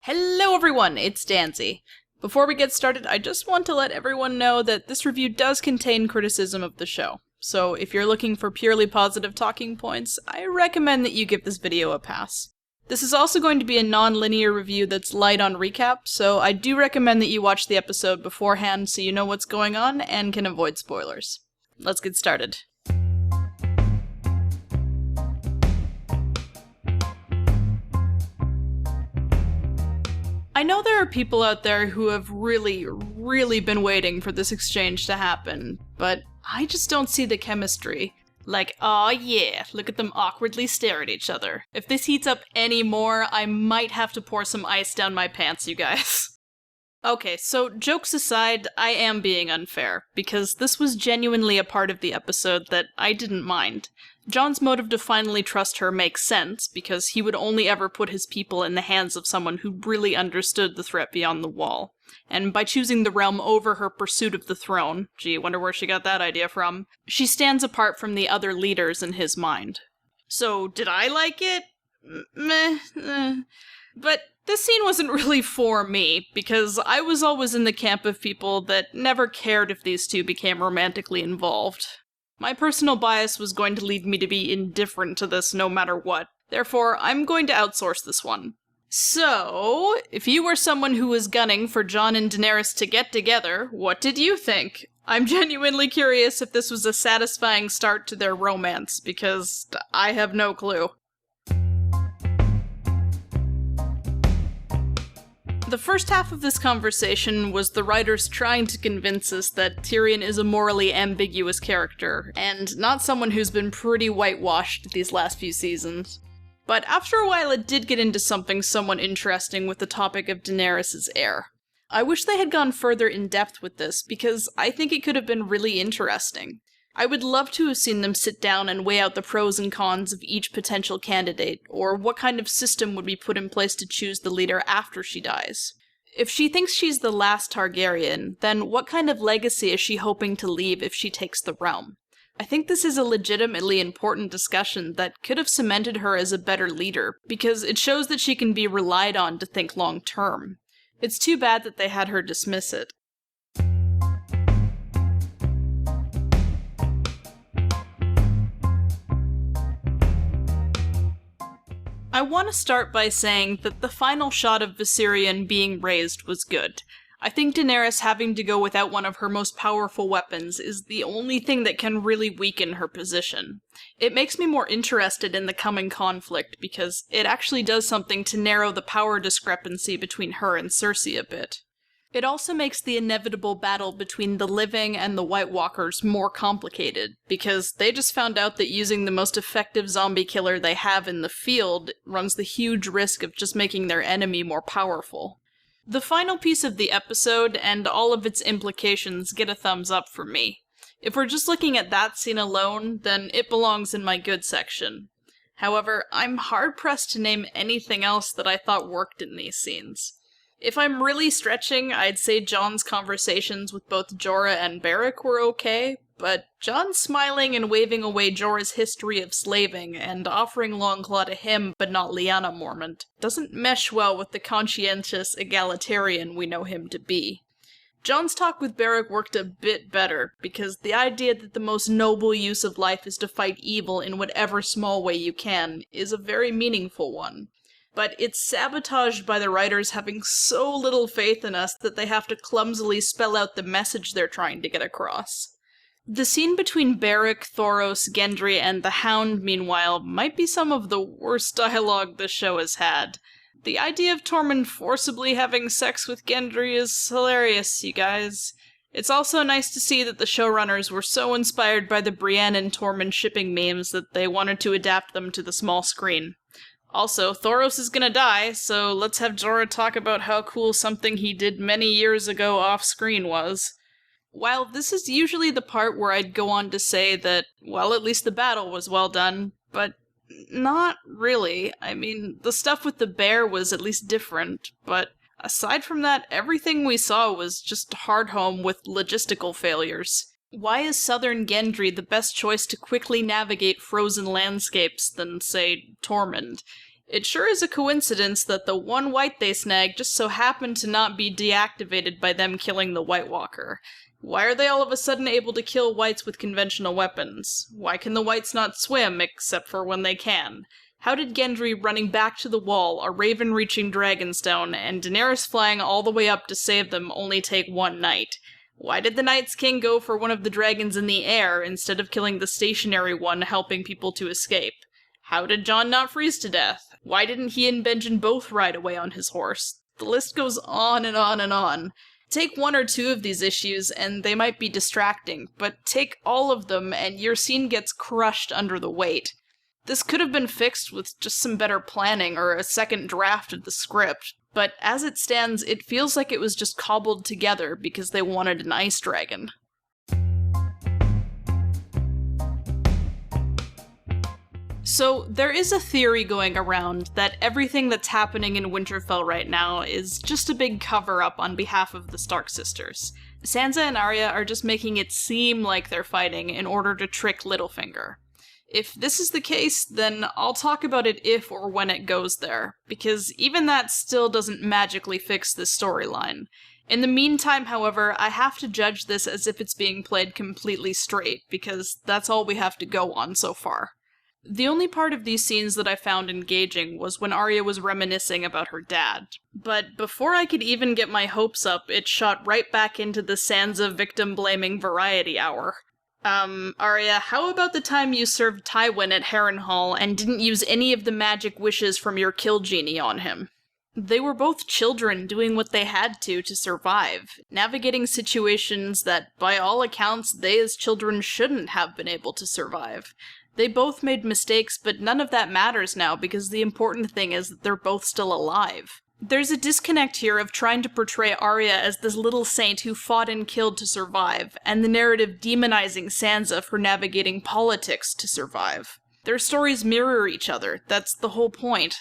Hello everyone, it's Danzy. Before we get started, I just want to let everyone know that this review does contain criticism of the show. So if you're looking for purely positive talking points, I recommend that you give this video a pass. This is also going to be a non-linear review that's light on recap, so I do recommend that you watch the episode beforehand so you know what's going on and can avoid spoilers. Let's get started. I know there are people out there who have really been waiting for this exchange to happen, but I just don't see the chemistry. Like, aw yeah, look at them awkwardly stare at each other. If this heats up any more, I might have to pour some ice down my pants, you guys. Okay, so jokes aside, I am being unfair, because this was genuinely a part of the episode that I didn't mind. Jon's motive to finally trust her makes sense, because he would only ever put his people in the hands of someone who really understood the threat beyond the wall. And by choosing the realm over her pursuit of the throne, gee, wonder where she got that idea from, she stands apart from the other leaders in his mind. So, did I like it? But this scene wasn't really for me, because I was always in the camp of people that never cared if these two became romantically involved. My personal bias was going to lead me to be indifferent to this no matter what, therefore I'm going to outsource this one. So, if you were someone who was gunning for Jon and Daenerys to get together, what did you think? I'm genuinely curious if this was a satisfying start to their romance, because I have no clue. The first half of this conversation was the writers trying to convince us that Tyrion is a morally ambiguous character, and not someone who's been pretty whitewashed these last few seasons. But after a while it did get into something somewhat interesting with the topic of Daenerys' heir. I wish they had gone further in depth with this, because I think it could have been really interesting. I would love to have seen them sit down and weigh out the pros and cons of each potential candidate, or what kind of system would be put in place to choose the leader after she dies. If she thinks she's the last Targaryen, then what kind of legacy is she hoping to leave if she takes the realm? I think this is a legitimately important discussion that could have cemented her as a better leader, because it shows that she can be relied on to think long-term. It's too bad that they had her dismiss it. I want to start by saying that the final shot of Viserion being raised was good. I think Daenerys having to go without one of her most powerful weapons is the only thing that can really weaken her position. It makes me more interested in the coming conflict because it actually does something to narrow the power discrepancy between her and Cersei a bit. It also makes the inevitable battle between the living and the White Walkers more complicated, because they just found out that using the most effective zombie killer they have in the field runs the huge risk of just making their enemy more powerful. The final piece of the episode and all of its implications get a thumbs up from me. If we're just looking at that scene alone, then it belongs in my good section. However, I'm hard-pressed to name anything else that I thought worked in these scenes. If I'm really stretching, I'd say Jon's conversations with both Jorah and Beric were okay, but Jon smiling and waving away Jorah's history of slaving and offering Longclaw to him but not Lyanna Mormont doesn't mesh well with the conscientious egalitarian we know him to be. Jon's talk with Beric worked a bit better, because the idea that the most noble use of life is to fight evil in whatever small way you can is a very meaningful one. But it's sabotaged by the writers having so little faith in us that they have to clumsily spell out the message they're trying to get across. The scene between Beric, Thoros, Gendry, and the Hound, meanwhile, might be some of the worst dialogue this show has had. The idea of Tormund forcibly having sex with Gendry is hilarious, you guys. It's also nice to see that the showrunners were so inspired by the Brienne and Tormund shipping memes that they wanted to adapt them to the small screen. Also, Thoros is gonna die, so let's have Jorah talk about how cool something he did many years ago off-screen was. While this is usually the part where I'd go on to say that, well, at least the battle was well done, but not really. I mean, the stuff with the bear was at least different, but aside from that, everything we saw was just hard home with logistical failures. Why is southern Gendry the best choice to quickly navigate frozen landscapes than, say, Tormund? It sure is a coincidence that the one white they snagged just so happened to not be deactivated by them killing the White Walker. Why are they all of a sudden able to kill whites with conventional weapons? Why can the whites not swim, except for when they can? How did Gendry running back to the wall, a raven reaching Dragonstone, and Daenerys flying all the way up to save them only take one night? Why did the Night's King go for one of the dragons in the air instead of killing the stationary one helping people to escape? How did Jon not freeze to death? Why didn't he and Benjen both ride away on his horse? The list goes on and on and on. Take one or two of these issues and they might be distracting, but take all of them and your scene gets crushed under the weight. This could have been fixed with just some better planning or a second draft of the script, but as it stands, it feels like it was just cobbled together because they wanted an ice dragon. So, there is a theory going around that everything that's happening in Winterfell right now is just a big cover-up on behalf of the Stark sisters. Sansa and Arya are just making it seem like they're fighting in order to trick Littlefinger. If this is the case, then I'll talk about it if or when it goes there, because even that still doesn't magically fix this storyline. In the meantime, however, I have to judge this as if it's being played completely straight, because that's all we have to go on so far. The only part of these scenes that I found engaging was when Arya was reminiscing about her dad. But before I could even get my hopes up, it shot right back into the Sansa victim-blaming variety hour. Arya, how about the time you served Tywin at Harrenhal and didn't use any of the magic wishes from your kill genie on him? They were both children doing what they had to survive, navigating situations that, by all accounts, they as children shouldn't have been able to survive. They both made mistakes, but none of that matters now because the important thing is that they're both still alive. There's a disconnect here of trying to portray Arya as this little saint who fought and killed to survive, and the narrative demonizing Sansa for navigating politics to survive. Their stories mirror each other, that's the whole point.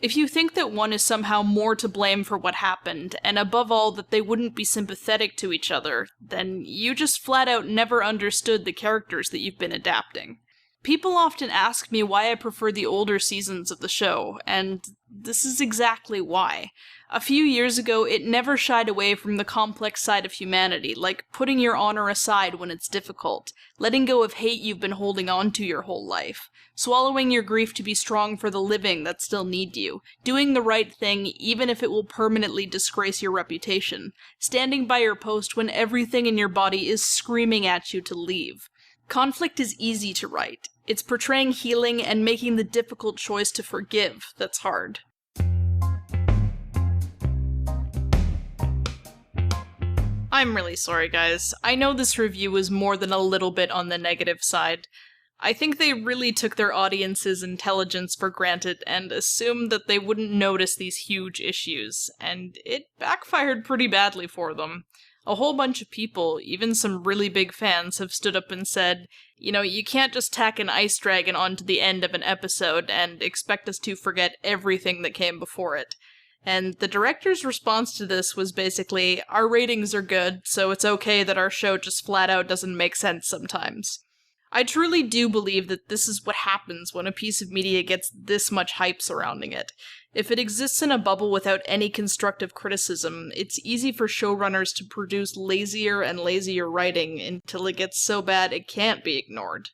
If you think that one is somehow more to blame for what happened, and above all that they wouldn't be sympathetic to each other, then you just flat out never understood the characters that you've been adapting. People often ask me why I prefer the older seasons of the show, and this is exactly why. A few years ago, it never shied away from the complex side of humanity, like putting your honor aside when it's difficult, letting go of hate you've been holding on to your whole life, swallowing your grief to be strong for the living that still need you, doing the right thing even if it will permanently disgrace your reputation, standing by your post when everything in your body is screaming at you to leave. Conflict is easy to write. It's portraying healing and making the difficult choice to forgive that's hard. I'm really sorry, guys. I know this review was more than a little bit on the negative side. I think they really took their audience's intelligence for granted and assumed that they wouldn't notice these huge issues, and it backfired pretty badly for them. A whole bunch of people, even some really big fans, have stood up and said, you know, you can't just tack an ice dragon onto the end of an episode and expect us to forget everything that came before it. And the director's response to this was basically, our ratings are good, so it's okay that our show just flat out doesn't make sense sometimes. I truly do believe that this is what happens when a piece of media gets this much hype surrounding it. If it exists in a bubble without any constructive criticism, it's easy for showrunners to produce lazier and lazier writing until it gets so bad it can't be ignored.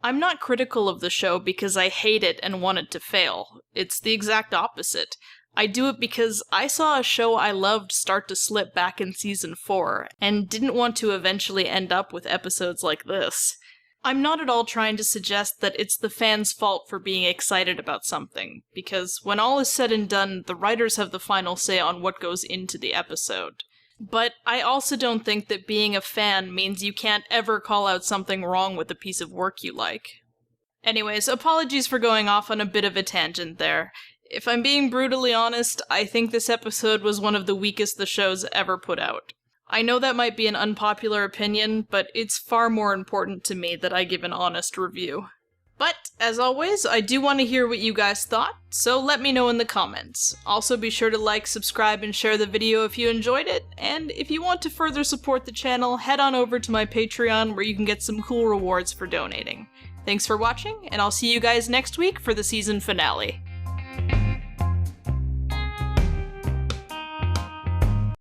I'm not critical of the show because I hate it and want it to fail. It's the exact opposite. I do it because I saw a show I loved start to slip back in season 4, and didn't want to eventually end up with episodes like this. I'm not at all trying to suggest that it's the fans' fault for being excited about something, because when all is said and done, the writers have the final say on what goes into the episode. But I also don't think that being a fan means you can't ever call out something wrong with a piece of work you like. Anyways, apologies for going off on a bit of a tangent there. If I'm being brutally honest, I think this episode was one of the weakest the show's ever put out. I know that might be an unpopular opinion, but it's far more important to me that I give an honest review. But, as always, I do want to hear what you guys thought, so let me know in the comments. Also be sure to like, subscribe, and share the video if you enjoyed it, and if you want to further support the channel, head on over to my Patreon where you can get some cool rewards for donating. Thanks for watching, and I'll see you guys next week for the season finale.